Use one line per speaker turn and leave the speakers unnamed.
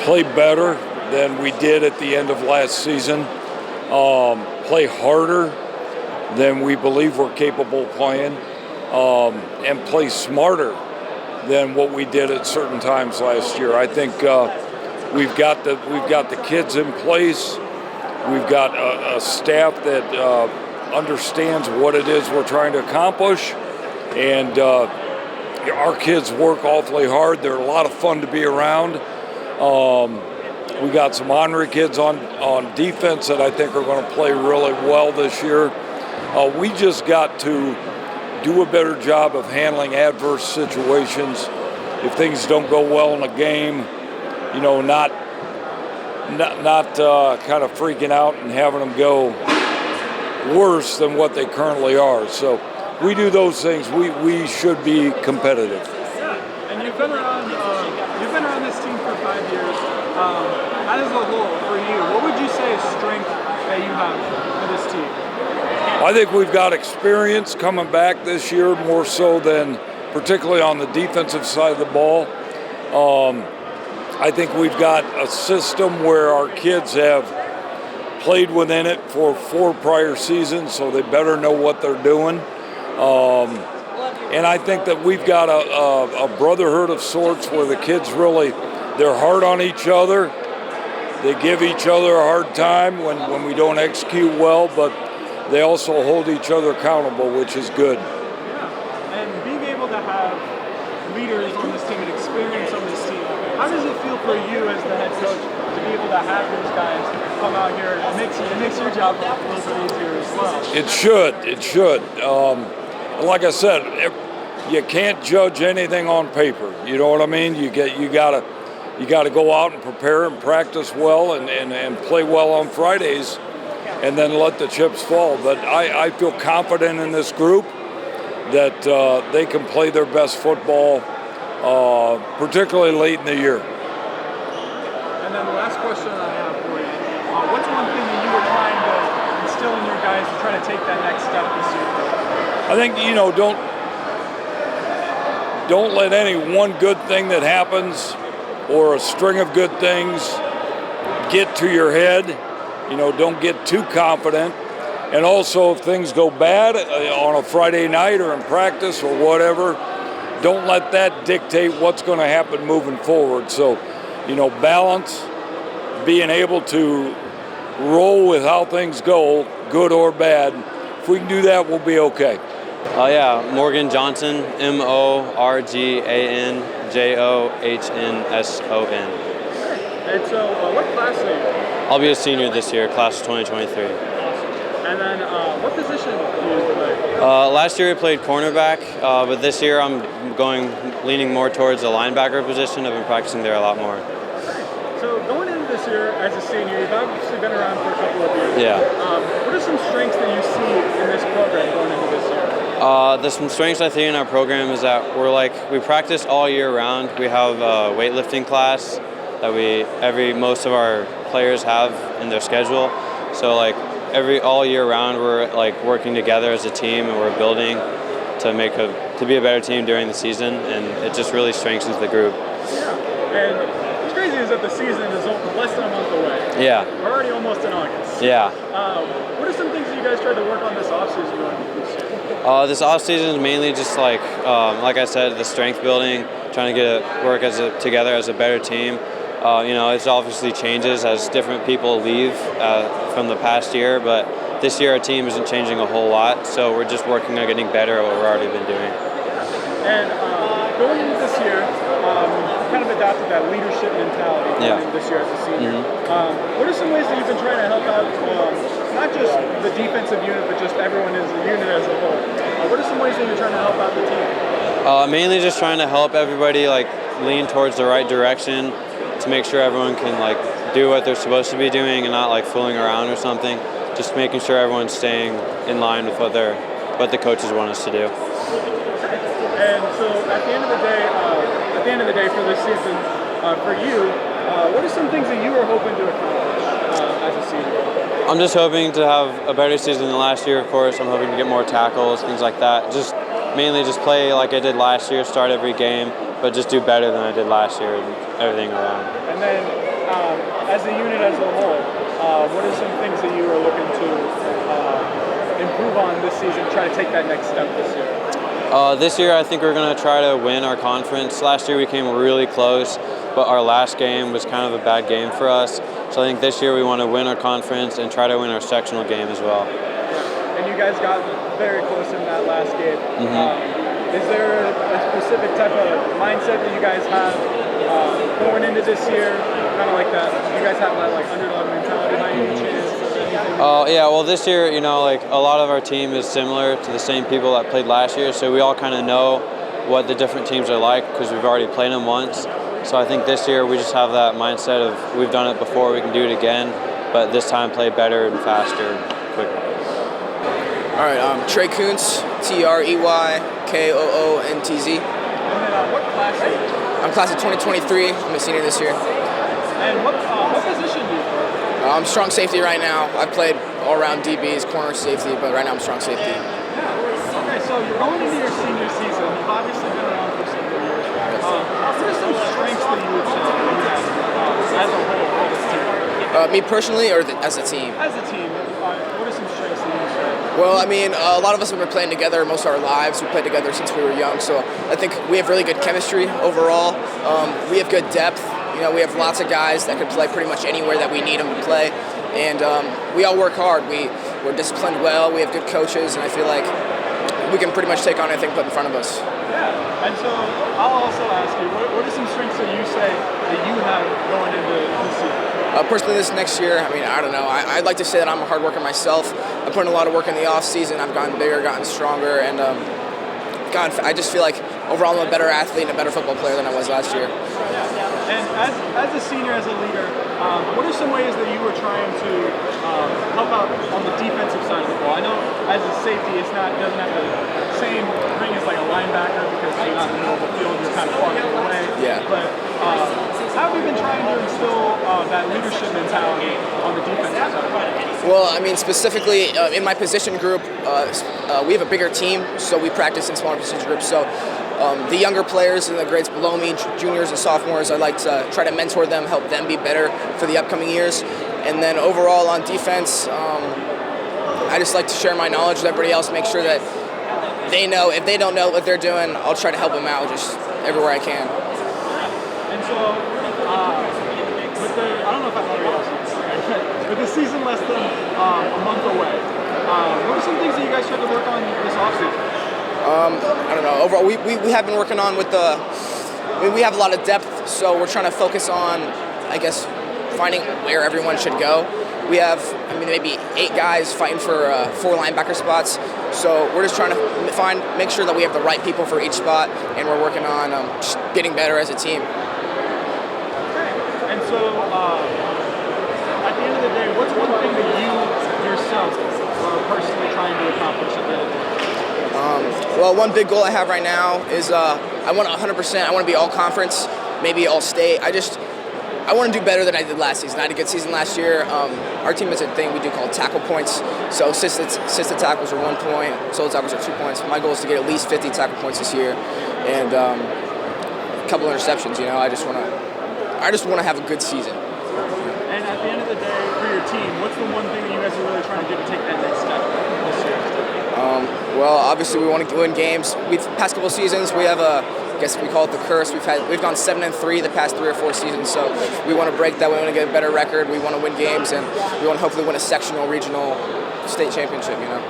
play better than we did at the end of last season, play harder than we believe we're capable of playing, and play smarter than what we did at certain times last year. I think we've got the kids in place. We've got a staff that understands what it is we're trying to accomplish, and our kids work awfully hard. They're a lot of fun to be around. We got some ornery kids on defense that I think are going to play really well this year. We just got to do a better job of handling adverse situations. If things don't go well in a game, not kind of freaking out and having them go worse than what they currently are. So we do those things. We should be competitive.
And you've been around this team for 5 years. As a whole, for you, what would you say is strength that you have for this team?
I think we've got experience coming back this year, more so than particularly on the defensive side of the ball. I think we've got a system where our kids have played within it for 4 prior seasons, so they better know what they're doing. And I think that we've got a brotherhood of sorts where the kids really, they're hard on each other. They give each other a hard time when we don't execute well, but they also hold each other accountable, which is good.
Yeah. And being able to have leaders on this team and experience on this team, how does it feel for you as the head coach to be able to have those guys come out here? It makes your job a little bit easier as well.
It should. Like I said, you can't judge anything on paper. You know what I mean? You gotta go out and prepare and practice well and play well on Fridays, and then let the chips fall. But I feel confident in this group that they can play their best football, particularly late in the year.
And then the last question I have for you, what's one thing that you were trying to instill in your guys to try to take that next step this year?
I think, don't let any one good thing that happens or a string of good things get to your head. Don't get too confident. And also, if things go bad on a Friday night or in practice or whatever, don't let that dictate what's going to happen moving forward. So, balance, being able to roll with how things go, good or bad. If we can do that, we'll be okay.
Morgan Johnson, MorganJohnson.
And so, what class are you?
I'll be a senior this year, class of 2023.
And then, what position do you play?
Last year I played cornerback, but this year I'm leaning more towards the linebacker position. I've been practicing there a lot more.
So going into this year as a senior, you've obviously been around for a couple of years.
Yeah.
What are some strengths that you see in this program going into this year?
Some strengths I think in our program is that we practice all year round. We have a weightlifting class that most of our players have in their schedule. So all year round we're working together as a team, and we're building to be a better team during the season, and it just really strengthens the group.
Yeah. And what's crazy is that the season is less than a month away.
Yeah.
We're already almost in August.
Yeah.
What are some things that you guys tried to work on this offseason this year?
This offseason is mainly just like I said, the strength building, trying to work together as a better team. It obviously changes as different people leave from the past year, but this year our team isn't changing a whole lot, so we're just working on getting better at what we've already been doing.
And going into this year, you kind of adopted that leadership mentality going into this year as a senior. Mm-hmm. What are some ways that you've been trying to help out, not just the defensive unit, but just everyone as a unit as a whole? What are some ways that you're trying to help out the team?
Mainly just trying to help everybody lean towards the right direction, to make sure everyone can do what they're supposed to be doing and not fooling around or something. Just making sure everyone's staying in line with what the coaches want us to do.
And so at the end of the day for this season, for you, what are some things that you were hoping to accomplish as a senior?
I'm just hoping to have a better season than last year, of course. I'm hoping to get more tackles, things like that. Mainly just play like I did last year, start every game, but just do better than I did last year and everything around.
And then as a unit as a whole, what are some things that you are looking to improve on this season, try to take that next step this year?
This year, I think we're going to try to win our conference. Last year, we came really close, but our last game was kind of a bad game for us. So I think this year we want to win our conference and try to win our sectional game as well.
And you guys got very close in that last game. Is there a specific type of mindset that you guys have going into this year? Kind of like that. You guys have that like underdog mentality by any chance?
Yeah, well this year, you know, like a lot of our team is similar to the same people that played last year, so we all kind of know what the different teams are like because we've already played them once. So I think this year we just have that mindset of we've done it before, we can do it again, but this time play better and faster and quicker.
All right, Trey Koontz, TreyKoontz.
And then what class are you?
I'm class of 2023. I'm a senior this year.
And what position do you play?
I'm strong safety right now. I've played all around DBs, corner safety, but right now I'm strong safety.
Yeah. Okay, so you're going into your senior season. You've obviously been around for several years. What are some strengths that you would say that you have as a whole for this team?
Me personally, or as a team?
As a team, what are some strengths that you would say?
Well, I mean, a lot of us have been playing together most of our lives. We played together since we were young, so I think we have really good chemistry overall. We have good depth. You know, we have lots of guys that could play pretty much anywhere that we need them to play, and we all work hard. We're disciplined well. We have good coaches, and I feel like we can pretty much take on anything put in front of us.
Yeah, and so I'll also ask you, what are some strengths that you say that you have going into this season?
Personally, this next year, I mean, I don't know. I'd like to say that I'm a hard worker myself. I put in a lot of work in the off season. I've gotten bigger, gotten stronger, and I just feel like overall I'm a better athlete and a better football player than I was last year.
And as a senior, as a leader, what are some ways that you were trying to help out on the defensive side of the ball? I know as a safety, it doesn't have the same ring as like a linebacker because you're not in the middle of the field, you're kind of farther away.
Yeah.
But how have you been trying to instill that leadership mentality on the defensive side of the ball?
Well, I mean, specifically in my position group, we have a bigger team, so we practice in smaller position groups. So the younger players in the grades below me, juniors and sophomores, I like to try to mentor them, help them be better for the upcoming years. And then overall on defense, I just like to share my knowledge with everybody else, make sure that they know. If they don't know what they're doing, I'll try to help them out just everywhere I can.
And so, I don't know if I've already asked you, with the season less than a month away, what are some things that you guys tried to work on this offseason?
I don't know. Overall, we have been working on with we have a lot of depth, so we're trying to focus on, I guess, finding where everyone should go. We have, maybe 8 guys fighting for 4 linebacker spots. So we're just trying to make sure that we have the right people for each spot, and we're working on just getting better as a team.
And so, at the end of the day, what's one thing that you yourself are personally trying to accomplish at the end of the day?
Well, one big goal I have right now is I want 100%. I want to be all conference, maybe all state. I want to do better than I did last season. I had a good season last year. Our team has a thing we do called tackle points. So assisted tackles are 1 point, solo tackles are 2 points. My goal is to get at least 50 tackle points this year, and a couple interceptions. You know, I just want to have a good season.
And at the end of the day, for your team, what's the one thing that you guys are really trying to do to take that next step this year?
Well, obviously we want to win games. Past couple seasons, we have I guess we call it the curse. We've gone 7-3 the past 3 or 4 seasons, so we want to break that. We want to get a better record. We want to win games, and we want to hopefully win a sectional, regional, state championship. You know.